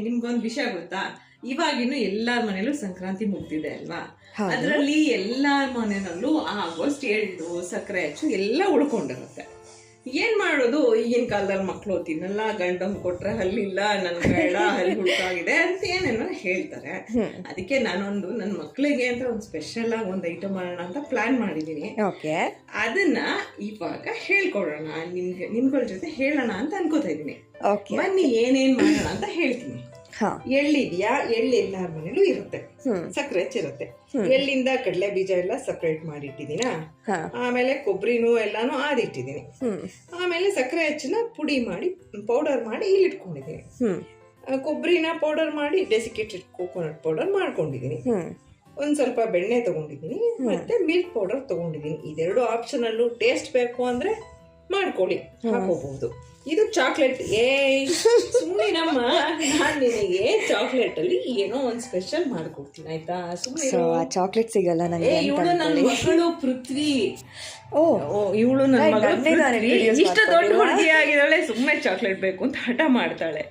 ನಿಮ್ಗೊಂದು ವಿಷಯ ಗೊತ್ತಾ, ಇವಾಗಿನ್ನು ಎಲ್ಲಾರ ಮನೇಲೂ ಸಂಕ್ರಾಂತಿ ಮುಗ್ದಿದೆ ಅಲ್ವಾ. ಅದರಲ್ಲಿ ಎಲ್ಲಾರ ಮನೆಯಲ್ಲೂ ಆಗೋಸ್ಟ್ ಎಳ್ಳು ಸಕ್ಕರೆ ಹಚ್ಚು ಎಲ್ಲ ಉಳ್ಕೊಂಡಿರುತ್ತೆ. ಏನ್ ಮಾಡೋದು, ಈಗಿನ ಕಾಲದಲ್ಲಿ ಮಕ್ಕಳು ತಿನ್ನಲ್ಲ, ಗಂಡಂಗ್ ಕೊಟ್ರೆ ಹಲ್ಲಿಲ್ಲ, ನನ್ ಬೇಡ, ಹಲ್ಲಿ ಹುಡುಕಾಗಿದೆ ಅಂತ ಏನೇನೋ ಹೇಳ್ತಾರೆ. ಅದಕ್ಕೆ ನಾನೊಂದು ನನ್ನ ಮಕ್ಳಿಗೆ ಅಂತ ಒಂದು ಸ್ಪೆಷಲ್ ಆಗಿ ಒಂದು ಐಟಮ್ ಮಾಡೋಣ ಅಂತ ಪ್ಲಾನ್ ಮಾಡಿದೀನಿ. ಅದನ್ನ ಇವಾಗ ಹೇಳ್ಕೊಡೋಣ, ನಿಮ್ಗಳ ಜೊತೆ ಹೇಳೋಣ ಅಂತ ಅನ್ಕೋತಾ ಇದೀನಿ. ಬನ್ನಿ ಏನೇನ್ ಮಾಡೋಣ ಅಂತ ಹೇಳ್ತೀನಿ. ಎಳ್ಳಿದ್ಯಾ, ಎಳ್ಳು ಎಲ್ಲಾರ ಮನೇಲೂ ಇರುತ್ತೆ, ಸಕ್ಕರೆ ಹೆಚ್ಚಿರುತ್ತೆ. ಎಳ್ಳಿಂದ ಕಡಲೆ ಬೀಜ ಎಲ್ಲ ಸಪ್ರೇಟ್ ಮಾಡಿ ಇಟ್ಟಿದ್ದೀನ. ಆಮೇಲೆ ಕೊಬ್ಬರಿನೂ ಎಲ್ಲಾನು ಆದಿಟ್ಟಿದ್ದೀನಿ. ಆಮೇಲೆ ಸಕ್ಕರೆ ಹೆಚ್ಚಿನ ಪುಡಿ ಮಾಡಿ ಪೌಡರ್ ಮಾಡಿ ಇಲ್ಲಿ ಇಟ್ಕೊಂಡಿದ್ದೀನಿ. ಕೊಬ್ಬರಿನ ಪೌಡರ್ ಮಾಡಿ ಡೆಸಿಕೇಟೆಡ್ ಕೋಕೋನಟ್ ಪೌಡರ್ ಮಾಡ್ಕೊಂಡಿದ್ದೀನಿ. ಒಂದ್ ಸ್ವಲ್ಪ ಬೆಣ್ಣೆ ತಗೊಂಡಿದ್ದೀನಿ, ಮತ್ತೆ ಮಿಲ್ಕ್ ಪೌಡರ್ ತಗೊಂಡಿದ್ದೀನಿ. ಇದೆರಡು ಆಪ್ಷನಲ್ಲು. ಟೇಸ್ಟ್ ಬೇಕು ಅಂದ್ರೆ ಮಾಡ್ಕೊಳ್ಳಿ, ಹಾಕೋಬಹುದು. ಇದು ಚಾಕ್ಲೇಟ್. ಸುಮ್ಮನಿರಮ್ಮ, ನಾನ್ ನಿನಗೆ ಚಾಕ್ಲೇಟ್ ಅಲ್ಲಿ ಏನೋ ಒಂದ್ ಸ್ಪೆಷಲ್ ಮಾಡ್ಕೊಡ್ತೀನಿ ಆಯ್ತಾ. ಸುಮ್ಮನೆ ಚಾಕ್ಲೇಟ್ ಸಿಗಲ್ಲ ನನಗೆ. ಇವಳು ನನ್ನ ಮಗಳು ಪೃಥ್ವಿ. ಇವಳು ನನ್ನ ಮಗಳು ಇಷ್ಟ ದೊಡ್ಡ ಹುಡುಗಿ ಆಗಿದ್ದಾಳೆ, ಸುಮ್ಮನೆ ಚಾಕ್ಲೇಟ್ ಬೇಕು ಅಂತ ಹಠ ಮಾಡ್ತಾಳೆ.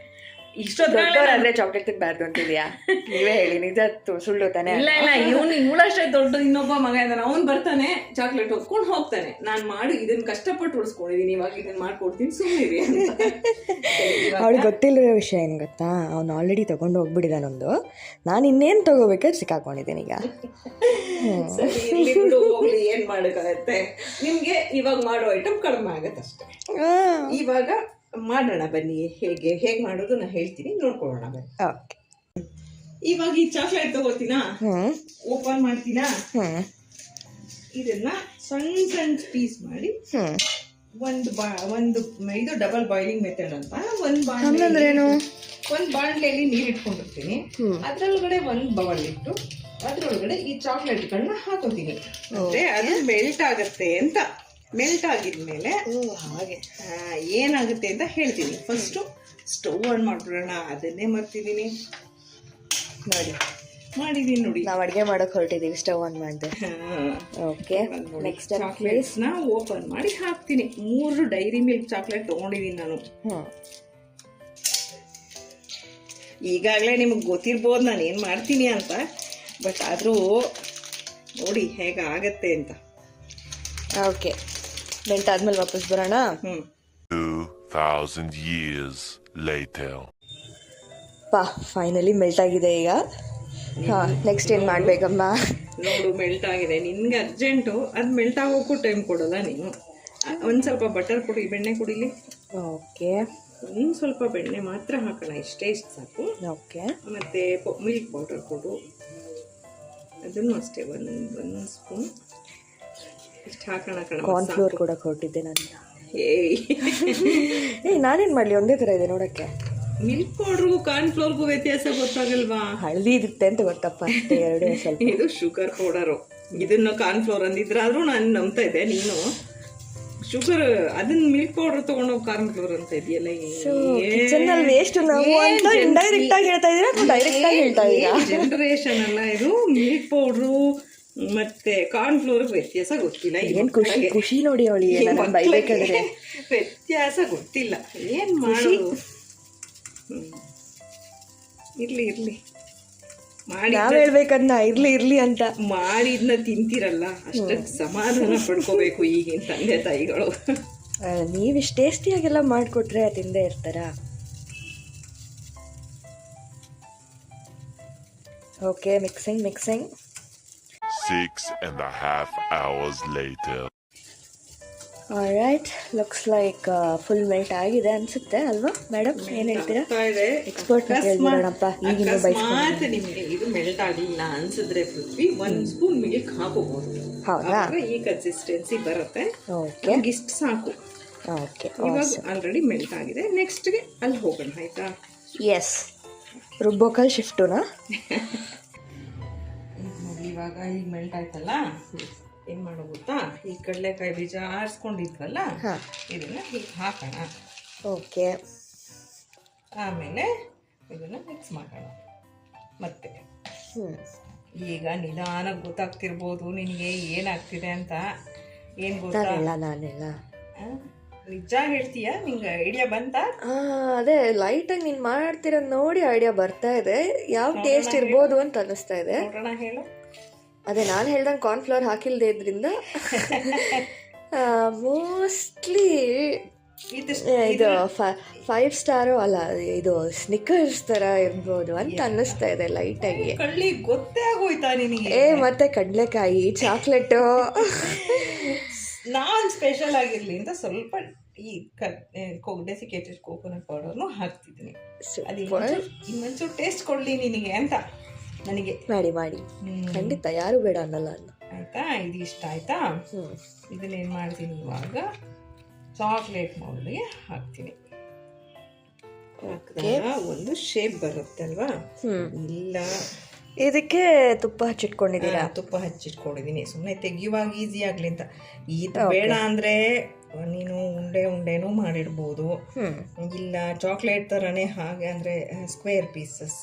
ಇಷ್ಟೊಂದ್ರೆ ಚಾಕ್ಲೇಟ್ ತಿನ್ಬಾರ್ದು ಅಂತಿದ್ಯಾ? ನೀವೇ ಹೇಳಿ, ನಿಜ ಸುಳ್ಳು ತಾನೆ? ಇಲ್ಲ ಇಲ್ಲ, ಇವಳಷ್ಟೇ ದೊಡ್ಡ ಇನ್ನೊಬ್ಬ ಮಗ ಇದ್ದಾನೆ, ಅವ್ನು ಬರ್ತಾನೆ ಚಾಕ್ಲೇಟ್ ಹೊತ್ಕೊಂಡು ಹೋಗ್ತಾನೆ. ನಾನ್ ಮಾಡಿ ಇದನ್ನ ಕಷ್ಟಪಟ್ಟು ಉಳಿಸ್ಕೊಂಡಿದೀನಿ, ಇವಾಗ ಇದನ್ನ ಮಾಡ್ಕೊಡ್ತೀನಿ, ಸುಮ್ಮನಿರಿ. ಅವಳಿಗೆ ಗೊತ್ತಿಲ್ಲದ ವಿಷಯ ಏನ್ ಗೊತ್ತಾ, ಅವ್ನು ಆಲ್ರೆಡಿ ತಗೊಂಡು ಹೋಗ್ಬಿಟ್ಟಿದಾನೊಂದು. ನಾನು ಇನ್ನೇನು ತಗೋಬೇಕಾದ್ರೆ ಸಿಕ್ಕಾಕೊಂಡಿದ್ದೀನಿ ಈಗ. ಹೋಗ್ಲಿ, ಏನ್ ಮಾಡಕ್ಕಾಗತ್ತೆ. ನಿಮ್ಗೆ ಇವಾಗ ಮಾಡೋ ಐಟಮ್ ಕಡಿಮೆ ಆಗತ್ತಷ್ಟೇ. ಇವಾಗ ಮಾಡೋಣ ಬನ್ನಿ. ಹೇಗೆ ಮಾಡೋದು ನಾ ಹೇಳ್ತೀನಿ, ನೋಡ್ಕೊಳ್ಳೋಣ ಬನ್ನಿ. ಇವಾಗ ಈ ಚಾಕ್ಲೇಟ್ ತಗೋತೀನಾ, ಓಪನ್ ಮಾಡ್ತೀನಾ, ಇದನ್ನ ಸಣ್ಣ ಸಣ್ಣ ಪೀಸ್ ಮಾಡಿ ಒಂದು ಇದು ಡಬಲ್ ಬಾಯ್ಲಿಂಗ್ ಮೆಥಡ್ ಅಂತ ಒಂದ್ ಬಾಂಡ್ಲೆಯಲ್ಲಿ ನೀರ್ ಇಟ್ಕೊಂಡಿರ್ತೀನಿ. ಅದ್ರೊಳಗಡೆ ಒಂದ್ ಬೌಲ್ ಇಟ್ಟು ಅದ್ರೊಳಗಡೆ ಈ ಚಾಕ್ಲೇಟ್ಗಳನ್ನ ಹಾಕೋತೀನಿ. ಮತ್ತೆ ಅದು ಮೆಲ್ಟ್ ಆಗತ್ತೆ ಅಂತ. ಮೆಲ್ಟ್ ಆಗಿದ್ಮೇಲೆ ಹಾಗೆ ಏನಾಗುತ್ತೆ ಅಂತ ಹೇಳ್ತೀನಿ. ಫಸ್ಟ್ ಸ್ಟವ್ ಆನ್ ಮಾಡ್ಬಿಡೋಣ. ಅದನ್ನೇ ಮಾಡ್ತಿದ್ದೀನಿ ಮಾಡಿದೀನಿ ನೋಡಿ. ನಾವು ಅಡುಗೆ ಮಾಡೋಕೆ ಹೊರಟಿದ್ದೀವಿ, ಸ್ಟವ್ ಆನ್ ಮಾಡಿದೆ. ಓಕೆ, ನೆಕ್ಸ್ಟ್ ಚಾಕ್ಲೇಟ್ಸ್ನ ಓಪನ್ ಮಾಡಿ ಹಾಕ್ತೀನಿ. 3 ಡೈರಿ ಮಿಲ್ಕ್ ಚಾಕ್ಲೇಟ್ ತೊಗೊಂಡಿದ್ದೀನಿ ನಾನು. ಈಗಾಗಲೇ ನಿಮಗೆ ಗೊತ್ತಿರ್ಬೋದು ನಾನು ಏನು ಮಾಡ್ತೀನಿ ಅಂತ, ಬಟ್ ಆದರೂ ನೋಡಿ ಹೇಗಾಗತ್ತೆ ಅಂತ. ಓಕೆ, ಮೆಲ್ಟ್ ಆದ್ಮೇಲೆ ವಾಪಸ್ ಬರೋಣ. 2000 years later. ಫೈನಲಿ ಮೆಲ್ಟ್ ಆಗಿದೆ ಈಗ. ನೆಕ್ಸ್ಟ್ ಏನು ಮಾಡಬೇಕಮ್ಮ? ನೋಡು, ಮೆಲ್ಟ್ ಆಗಿದೆ. ನಿನ್ಗೆ ಅರ್ಜೆಂಟು, ಅದು ಮೆಲ್ಟ್ ಆಗೋಕ್ಕೂ ಟೈಮ್ ಕೊಡೋಲ್ಲ ನೀನು. ಒಂದು ಸ್ವಲ್ಪ ಬಟರ್ ಕೊಡಿ, ಬೆಣ್ಣೆ ಕುಡಿಲಿ. ಓಕೆ, ಒಂದು ಸ್ವಲ್ಪ ಬೆಣ್ಣೆ ಮಾತ್ರ ಹಾಕೋಣ, ಇಷ್ಟು ಸಾಕು. ಓಕೆ, ಮತ್ತೆ ಮಿಲ್ಕ್ ಪೌಡರ್ ಕೊಡು, ಅದನ್ನು ಅಷ್ಟೇ ಒಂದು ಸ್ಪೂನ್ ಇಷ್ಟು ಹಾಕೋಣ. ಕಾರ್ನ್ಫ್ಲೋರ್ ಕೂಡ ಕೊಟ್ಟಿದ್ದೆ ನಾನು. ನಾನೇನು ಮಾಡಲಿ, ಒಂದೇ ಥರ ಇದೆ ನೋಡೋಕ್ಕೆ. ಮಿಲ್ಕ್ ಪೌಡ್ರಿಗೂ ಕಾರ್ನ್ಫ್ಲೋರ್ಗೂ ವ್ಯತ್ಯಾಸ ಗೊತ್ತಾಗಲ್ವಾ? ಹಳದಿ ಇರುತ್ತೆ ಅಂತ ಗೊತ್ತಪ್ಪ ಅಷ್ಟೇ, ಎರಡೇ ಸ್ವಲ್ಪ. ಇದು ಶುಗರ್ ಪೌಡರು, ಇದನ್ನು ಕಾರ್ನ್ಫ್ಲೋರ್ ಅಂದಿದ್ರಾದ್ರೂ ನಾನು ನಂಬ್ತಾ ಇದ್ದೆ. ನೀನು ಶುಗರ್ ಅದನ್ನ ಮಿಲ್ಕ್ ಪೌಡರ್ ತಗೊಂಡೋಗಿ ಕಾರ್ನ್ಫ್ಲೋರ್ ಅಂತ ಇದೆಯಲ್ಲ. ವೇಸ್ಟ್ ನಾವು ಅಂತ ಇಂಡೈರೆಕ್ಟ್ ಆಗಿ ಹೇಳ್ತಾ ಇದ್ದೀರಾ ಅಥವಾ ಡೈರೆಕ್ಟ್ ಆಗಿ ಹೇಳ್ತಾ ಇದ್ದೀರಾ? ಜನರೇಷನ್ ಅಲ್ಲ ಇದು. ಮಿಲ್ಕ್ ಪೌಡ್ರು ಮತ್ತೆ ಕಾರ್ನ್ಫ್ಲೋರ್ ವ್ಯತ್ಯಾಸ ಗೊತ್ತಿಲ್ಲ. ಖುಷಿ ನೋಡಿ ಅವಳಿಗೆ ಬೈಬೇಕಾದ್ರೆ ವ್ಯತ್ಯಾಸ ಗೊತ್ತಿಲ್ಲ. ಏನ್ ಮಾಡೋದು? ಇರ್ಲಿ ನಾವ್ ಹೇಳ್ಬೇಕನ್ನ ಇರ್ಲಿ ಅಂತ ಮಾಡಿದ್ನ ತಿಂತಿರಲ್ಲ, ಅಷ್ಟಕ್ಕೆ ಸಮಾಧಾನ ಪಡ್ಕೋಬೇಕು ಈಗಿನ ತಂದೆ ತಾಯಿಗಳು. ನೀವಿಷ್ಟು ಟೇಸ್ಟಿಯಾಗೆಲ್ಲ ಮಾಡಿಕೊಟ್ರೆ ತಿಂದೇ ಇರ್ತಾರ. Okay, mixing 6.5 hours later. All right, looks like full melt ಆಗಿದೆ ಅನ್ಸುತ್ತೆ ಅಲ್ವಾ ಮೇಡಮ್? ಏನ್ ಹೇಳ್ತೀರಾ? ಎಕ್ಸ್ಪರ್ಟ್ ಹೇಳ್ಬಿಡೋಣಪ್ಪ. ನಿಮಗೆ ಇದು ಮೆಲ್ಟ್ ಆಗಲಿಲ್ಲ ಅನ್ಸಿದ್ರೆ ಪೃಥ್ವಿ 1 ಸ್ಪೂನ್ ಮಿಲ್ಕ್ ಹಾಕೋಬಹುದು. ಹೌದಾ? ಈ ಕನ್ಸಿಸ್ಟೆನ್ಸಿ ಬರುತ್ತೆ. ಓಕೆ, ಇಷ್ಟು ಸಾಕು. ಓಕೆ, ಇವಾಗ ಆಲ್ರೆಡಿ ಮೆಲ್ಟ್ ಆಗಿದೆ. ನೆಕ್ಸ್ಟ್ಗೆ ಅಲ್ಲಿ ಹೋಗೋಣ ಆಯ್ತಾ? ಎಸ್, ರುಬ್ಬೋಕಲ್ ಶಿಫ್ಟುನಾ? ಇವಾಗ ಈಗ ಮೆಲ್ಟ್ ಆಯ್ತಲ್ಲ, ಏನು ಮಾಡೋ ಗೊತ್ತಾ, ಈ ಕಡಲೆಕಾಯಿ ಬೀಜ ಆರಿಸ್ಕೊಂಡಿದ್ವಲ್ಲ ಇದನ್ನ ಹೀಗೆ ಹಾಕೋಣ. ಓಕೆ, ಆಮೇಲೆ ಇದನ್ನ ಮಿಕ್ಸ್ ಮಾಡೋಣ. ಮತ್ತೆ ಈಗ ನಿಧಾನಕ್ಕೆ ಗೊತ್ತಾಗ್ತಿರ್ಬೋದು ನಿನಗೆ ಏನಾಗ್ತಿದೆ ಅಂತ. ಏನು ಗೊತ್ತಾ, ನಾನೆಲ್ಲ ನಿಜ ಹೇಳ್ತೀಯಾ? ನಿಂಗೆ ಐಡಿಯಾ ಬಂತಾ? ಅದೇ ಲೈಟಾಗಿ ನೀನು ಮಾಡ್ತಿರೋದು ನೋಡಿ ಐಡಿಯಾ ಬರ್ತಾ ಇದೆ. ಯಾವ ಟೇಸ್ಟ್ ಇರ್ಬೋದು ಅಂತ ಅನ್ನಿಸ್ತಾ ಇದೆ. ನೋಡೋಣ, ಹೇಳು. ಅದೇ ನಾನು ಹೇಳ್ದಂಗೆ ಕಾರ್ನ್ಫ್ಲವರ್ ಹಾಕಿಲ್ದೇ ಇದ್ರಿಂದ ಮೋಸ್ಟ್ಲಿ ಇದು 5 ಸ್ಟಾರು ಅಲ್ಲ, ಇದು ಸ್ನಿಕರ್ಸ್ ಥರ ಇರ್ಬೋದು ಅಂತ ಅನ್ನಿಸ್ತಾ ಇದೆ ಲೈಟಾಗಿ. ಕಳ್ಳಿ ಗೊತ್ತೇ ಆಗೋಯ್ತಾ ನಿನಗೆ? ಮತ್ತೆ ಕಡಲೆಕಾಯಿ, ಚಾಕ್ಲೇಟು. ನಾನು ಸ್ಪೆಷಲ್ ಆಗಿರಲಿ ಅಂತ ಸ್ವಲ್ಪ ಈ ಡೆಸಿಕೇಟೆಡ್ ಕೋಕೋನಟ್ ಪೌಡರ್ನು ಹಾಕ್ತಿದ್ದೀನಿ. ಅದು ಇನ್ನೊಂಚೂರು ಟೇಸ್ಟ್ ಕೊಡಲಿ ನಿನಗೆ ಅಂತ ನನಗೆ. ಮಾಡಿ ಖಂಡಿತ, ಯಾರು ಬೇಡ ಅನ್ನಲ್ಲ ಅಲ್ಲ. ಆಯ್ತಾ? ಇದು ಇಷ್ಟ ಆಯ್ತಾ? ಇದನ್ನೇನು ಮಾಡ್ತೀನಿ ಇವಾಗ, ಚಾಕ್ಲೇಟ್ ಮೌಲ್ಡ್ಗೆ ಹಾಕ್ತೀನಿ. ಒಂದು ಶೇಪ್ ಬರುತ್ತೆ ಅಲ್ವಾ? ಇಲ್ಲ, ಇದಕ್ಕೆ ತುಪ್ಪ ಹಚ್ಚಿಟ್ಕೊಂಡಿದ್ದೀರಾ? ತುಪ್ಪ ಹಚ್ಚಿಟ್ಕೊಂಡಿದ್ದೀನಿ, ಸುಮ್ಮನೆ ತೆಗಿಯುವಾಗ ಈಸಿ ಆಗಲಿ ಅಂತ. ಇದು ಬೇಡ ಅಂದರೆ ನೀನು ಉಂಡೆನೂ ಮಾಡಿಡ್ಬೋದು, ಇಲ್ಲ ಚಾಕ್ಲೇಟ್ ಥರನೇ ಹಾಗೆ ಅಂದರೆ ಸ್ಕ್ವೇರ್ ಪೀಸಸ್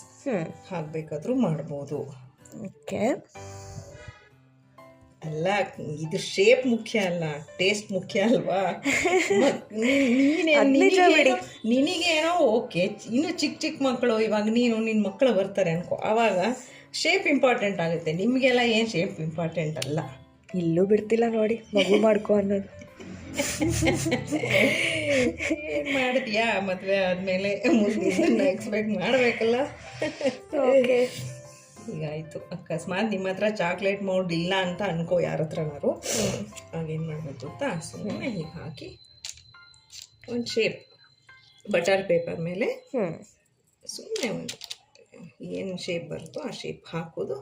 ಹಾಕಬೇಕಾದ್ರೂ ಮಾಡ್ಬೋದು. ಓಕೆ, ಅಲ್ಲ ಇದು ಶೇಪ್ ಮುಖ್ಯ ಅಲ್ಲ, ಟೇಸ್ಟ್ ಮುಖ್ಯ ಅಲ್ವಾ? ನಿನಗೇನೋ ಓಕೆ, ಇನ್ನು ಚಿಕ್ಕ ಮಕ್ಕಳು, ಇವಾಗ ನಿನ್ನ ಮಕ್ಕಳು ಬರ್ತಾರೆ ಅನ್ಕೋ, ಆವಾಗ ಶೇಪ್ ಇಂಪಾರ್ಟೆಂಟ್ ಆಗುತ್ತೆ. ನಿಮಗೆಲ್ಲ ಏನು ಶೇಪ್ ಇಂಪಾರ್ಟೆಂಟ್ ಅಲ್ಲ. ಇಲ್ಲೂ ಬಿಡ್ತಿಲ್ಲ ನೋಡಿ, ಮಗು ಮಾಡ್ಕೊ ಅನ್ನೋದು. ಏನು ಮಾಡ್ತೀಯಾ ಮದುವೆ ಆದಮೇಲೆ? ಮುಂದೆ ಎಕ್ಸ್ಪೆಕ್ಟ್ ಮಾಡಬೇಕಲ್ಲ. ಓಕೆ, ಈಗ ಆಯಿತು. ಅಕಸ್ಮಾತ್ ನಿಮ್ಮ ಹತ್ರ ಚಾಕ್ಲೇಟ್ ಮೌಲ್ಡ್ ಇಲ್ಲ ಅಂತ ಅನ್ಕೋ ಯಾರ ಹತ್ರನಾರು, ಆಗೇನು ಮಾಡಬೇಕು ಗೊತ್ತಾ? ಸುಮ್ಮನೆ ಹೀಗೆ ಹಾಕಿ ಒಂದು ಶೇಪ್ ಬಟರ್ ಪೇಪರ್ ಮೇಲೆ ಸುಮ್ಮನೆ ಒಂದು ಏನು ಶೇಪ್ ಬರುತ್ತೋ ಆ ಶೇಪ್ ಹಾಕೋದು.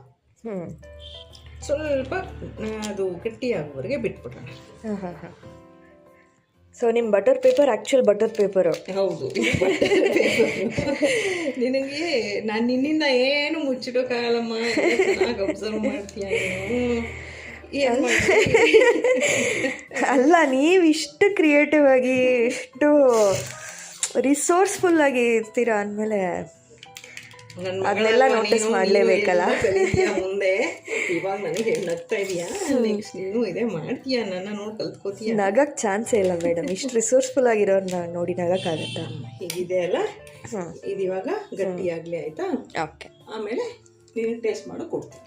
ಸ್ವಲ್ಪ ಅದು ಗಟ್ಟಿಯಾಗುವವರೆಗೆ ಬಿಟ್ಬಿಡೋಣ. ಸೊ ನಿಮ್ಮ butter paper actual butter paper? ಹೌದು, ನಿನಗೆ ನಾನು ನಿನ್ನಿಂದ ಏನು ಮುಚ್ಚಿಡೋಕ್ಕಾಗಲ್ಲಮ್ಮ. ಚೆನ್ನಾಗಿ ಅಬ್ಸರ್ವ್ ಮಾಡ್ತೀಯ ನೀನು. ಅಲ್ಲ, ನೀವು ಇಷ್ಟು ಕ್ರಿಯೇಟಿವ್ ಆಗಿ, ಇಷ್ಟು ರಿಸೋರ್ಸ್ಫುಲ್ ಆಗಿ ಇರ್ತೀರಾ ಅಂದಮೇಲೆ ಅದನ್ನೆಲ್ಲ ನೋಟಿಸ್ ಮಾಡಲೇಬೇಕಲ್ಲ. ಮುಂದೆ ಇವಾಗ ನನಗೆ ನಗ್ತಾ ಇದೆಯಾ? ನೆಕ್ಸ್ಟ್ ನೀನು ಇದೇ ಮಾಡ್ತೀಯಾ? ನನ್ನ ನೋಡಿ ಕಲ್ತ್ಕೋತೀಯ? ನಗಕ್ಕೆ ಚಾನ್ಸೇ ಇಲ್ಲ ಮೇಡಮ್, ಇಷ್ಟು ರಿಸೋರ್ಸ್ಫುಲ್ ಆಗಿರೋರ್ನ ನೋಡಿ ನಗಕ್ಕಾಗತ್ತಾ? ಹೀಗಿದೆ ಅಲ್ಲ, ಇದು ಇವಾಗ ಗಟ್ಟಿಯಾಗಲಿ, ಆಯಿತಾ? ಓಕೆ, ಆಮೇಲೆ ನೀನು ಟೇಸ್ಟ್ ಮಾಡೋ ಕೊಡ್ತೀನಿ.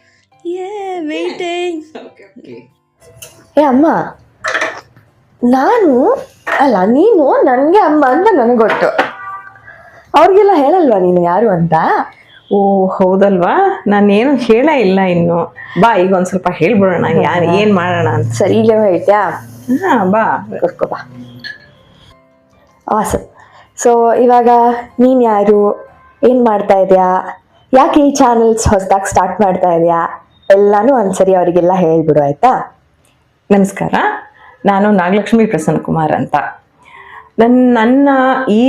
ವೇಟಿಂಗ್. Okay okay. ಅಮ್ಮ, ನೀನು ನನಗೆ ಅಮ್ಮ ಅಂತ ನನಗೆ ಗೊತ್ತು, ಅವ್ರಿಗೆಲ್ಲ ಹೇಳಲ್ವಾ ನೀನು ಯಾರು ಅಂತ? ಓ ಹೌದಲ್ವಾ, ನಾನೇನು ಹೇಳೇ ಇಲ್ಲ ಇನ್ನು. ಬಾ ಈಗ ಒಂದು ಸ್ವಲ್ಪ ಹೇಳ್ಬಿಡೋಣ ಏನು ಮಾಡೋಣ ಅಂತ. ಸರಿ, ಇಲ್ಲೇ ಐತ್ಯಾ? ಬಾ ಕೂತ್ಕೋ ಬಾ. ಆಸಮ್. ಸೊ ಇವಾಗ ನೀನು ಯಾರು, ಏನು ಮಾಡ್ತಾ ಇದೆಯಾ, ಯಾಕೆ ಈ ಚಾನಲ್ಸ್ ಹೊಸದಾಗಿ ಸ್ಟಾರ್ಟ್ ಮಾಡ್ತಾ ಇದೆಯಾ, ಎಲ್ಲನೂ ಒಂದ್ಸರಿ ಅವರಿಗೆಲ್ಲ ಹೇಳ್ಬಿಡು ಆಯಿತಾ? ನಮಸ್ಕಾರ, ನಾನು ನಾಗಲಕ್ಷ್ಮಿ ಪ್ರಸನ್ನಕುಮಾರ್ ಅಂತ. ನನ್ನ ಈ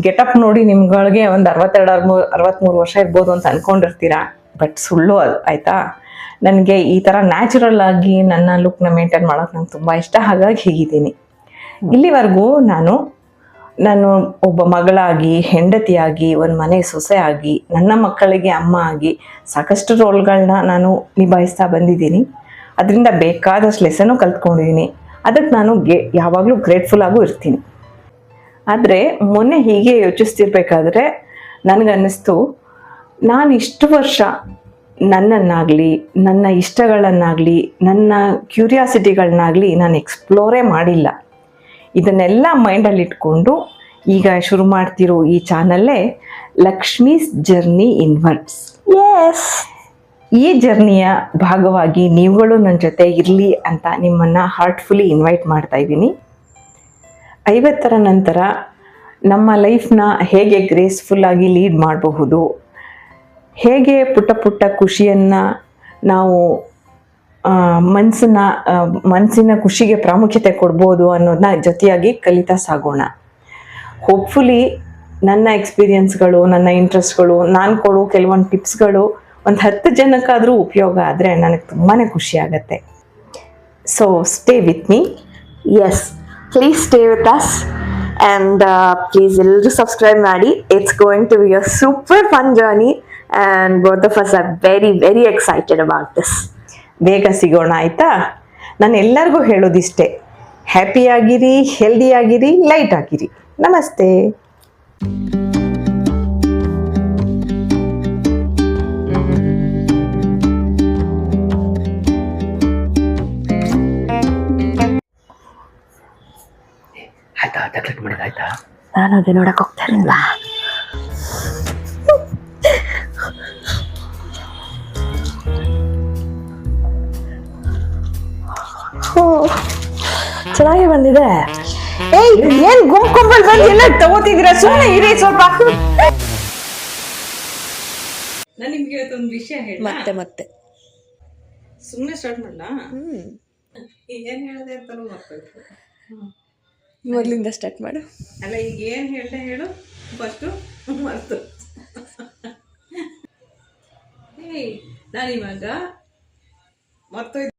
ಗೆಟಪ್ ನೋಡಿ ನಿಮ್ಗಳಿಗೆ ಒಂದು 62-63 ವರ್ಷ ಇರ್ಬೋದು ಅಂತ ಅಂದ್ಕೊಂಡಿರ್ತೀರಾ, ಬಟ್ ಸುಳ್ಳು ಅದು, ಆಯಿತಾ? ನನಗೆ ಈ ಥರ ನ್ಯಾಚುರಲ್ ಆಗಿ ನನ್ನ ಲುಕ್ನ ಮೇಂಟೈನ್ ಮಾಡೋಕೆ ನಂಗೆ ತುಂಬ ಇಷ್ಟ, ಹಾಗಾಗಿ ಹೀಗಿದ್ದೀನಿ. ಇಲ್ಲಿವರೆಗೂ ನಾನು ಒಬ್ಬ ಮಗಳಾಗಿ, ಹೆಂಡತಿಯಾಗಿ, ಒಂದು ಮನೆ ಸೊಸೆ ಆಗಿ, ನನ್ನ ಮಕ್ಕಳಿಗೆ ಅಮ್ಮ ಆಗಿ ಸಾಕಷ್ಟು ರೋಲ್ಗಳನ್ನ ನಾನು ನಿಭಾಯಿಸ್ತಾ ಬಂದಿದ್ದೀನಿ. ಅದರಿಂದ ಬೇಕಾದಷ್ಟು ಲೆಸನ್ನು ಕಲ್ತ್ಕೊಂಡಿದ್ದೀನಿ. ಅದಕ್ಕೆ ನಾನು ಯಾವಾಗಲೂ ಗ್ರೇಟ್ಫುಲ್ಲಾಗೂ ಇರ್ತೀನಿ. ಆದರೆ ಮೊನ್ನೆ ಹೀಗೆ ಯೋಚಿಸ್ತಿರ್ಬೇಕಾದ್ರೆ ನನಗನ್ನಿಸ್ತು, ನಾನು ಇಷ್ಟು ವರ್ಷ ನನ್ನನ್ನಾಗಲಿ, ನನ್ನ ಇಷ್ಟಗಳನ್ನಾಗಲಿ, ನನ್ನ ಕ್ಯೂರಿಯಾಸಿಟಿಗಳನ್ನಾಗಲಿ ನಾನು ಎಕ್ಸ್ಪ್ಲೋರೇ ಮಾಡಿಲ್ಲ. ಇದನ್ನೆಲ್ಲ ಮೈಂಡಲ್ಲಿ ಇಟ್ಕೊಂಡು ಈಗ ಶುರು ಮಾಡ್ತಿರೋ ಈ ಚಾನಲ್ಲೇ ಲಕ್ಷ್ಮೀಸ್ ಜರ್ನಿ ಇನ್ವರ್ಡ್ಸ್. ಈ ಜರ್ನಿಯ ಭಾಗವಾಗಿ ನೀವುಗಳು ನನ್ನ ಜೊತೆ ಇರಲಿ ಅಂತ ನಿಮ್ಮನ್ನು ಹಾರ್ಟ್ಫುಲಿ ಇನ್ವೈಟ್ ಮಾಡ್ತಾ ಇದ್ದೀನಿ. 50ರ ನಂತರ ನಮ್ಮ ಲೈಫ್ನ ಹೇಗೆ ಗ್ರೇಸ್ಫುಲ್ಲಾಗಿ ಲೀಡ್ ಮಾಡಬಹುದು, ಹೇಗೆ ಪುಟ್ಟ ಪುಟ್ಟ ಖುಷಿಯನ್ನು ನಾವು ಮನಸ್ಸಿನ ಖುಷಿಗೆ ಪ್ರಾಮುಖ್ಯತೆ ಕೊಡ್ಬೋದು ಅನ್ನೋದನ್ನ ಜೊತೆಯಾಗಿ ಕಲಿತಾ ಸಾಗೋಣ. ಹೋಪ್ಫುಲಿ ನನ್ನ ಎಕ್ಸ್ಪೀರಿಯನ್ಸ್ಗಳು, ನನ್ನ ಇಂಟ್ರೆಸ್ಟ್ಗಳು, ನಾನು ಕೊಡೋ ಕೆಲವೊಂದು ಟಿಪ್ಸ್ಗಳು ಒಂದು 10 ಜನಕ್ಕಾದರೂ ಉಪಯೋಗ ಆದರೆ ನನಗೆ ತುಂಬಾ ಖುಷಿ ಆಗುತ್ತೆ. So stay with me. Yes, please stay with us and please ಎಲ್ಲರೂ ಸಬ್ಸ್ಕ್ರೈಬ್ ಮಾಡಿ. It's going to be a super fun journey and both of us are very very excited about this. ಬೇಗ ಸಿಗೋಣ, ಆಯಿತಾ? ನಾನು ಎಲ್ಲರಿಗೂ ಹೇಳೋದಿಷ್ಟೇ, ಹ್ಯಾಪಿ ಆಗಿರಿ, healthy ಆಗಿರಿ, ಲೈಟ್ ಆಗಿರಿ. ನಮಸ್ತೆ. ಆಯ್ತಾ ಚಾಕ್ಲೇಟ್ ಮಾಡಿದ ಆಯ್ತಾ? ನಾನು ಅದೇ ನೋಡಕ್ ಹೋಗ್ತಾರಿಲ್ಲ. ಚೆನ್ನಾಗಿ ಬಂದಿದೆ. ಏಯ್, ಏನ್ ಗುಂಪಲ್ ಬಂದು ಎಲ್ಲ ತಗೋತಿದ್ದೀರಾ? ಸುಮ್ಮನೆ ಇರಿ ಸ್ವಲ್ಪ. ನಾನು ನಿಮ್ಗೆ ಇವತ್ತೊಂದು ವಿಷಯ ಹೇಳ. ಮತ್ತೆ ಸುಮ್ಮನೆ ಸ್ಟಾರ್ಟ್ ಮಾಡ್ಲಾ? ಏನ್ ಹೇಳ್ದೆ ಅಂತಾನು ಮರ್ತೋಯ್ತು. ಮೊದಲಿಂದ ಸ್ಟಾರ್ಟ್ ಮಾಡು. ಅಲ್ಲ, ಈಗ ಏನ್ ಹೇಳ್ದೆ ಹೇಳು ಫಸ್ಟು. ಮರ್ತು. ಏಯ್, ನಾನಿವಾಗ ಮರ್ತೋಯ್ತು.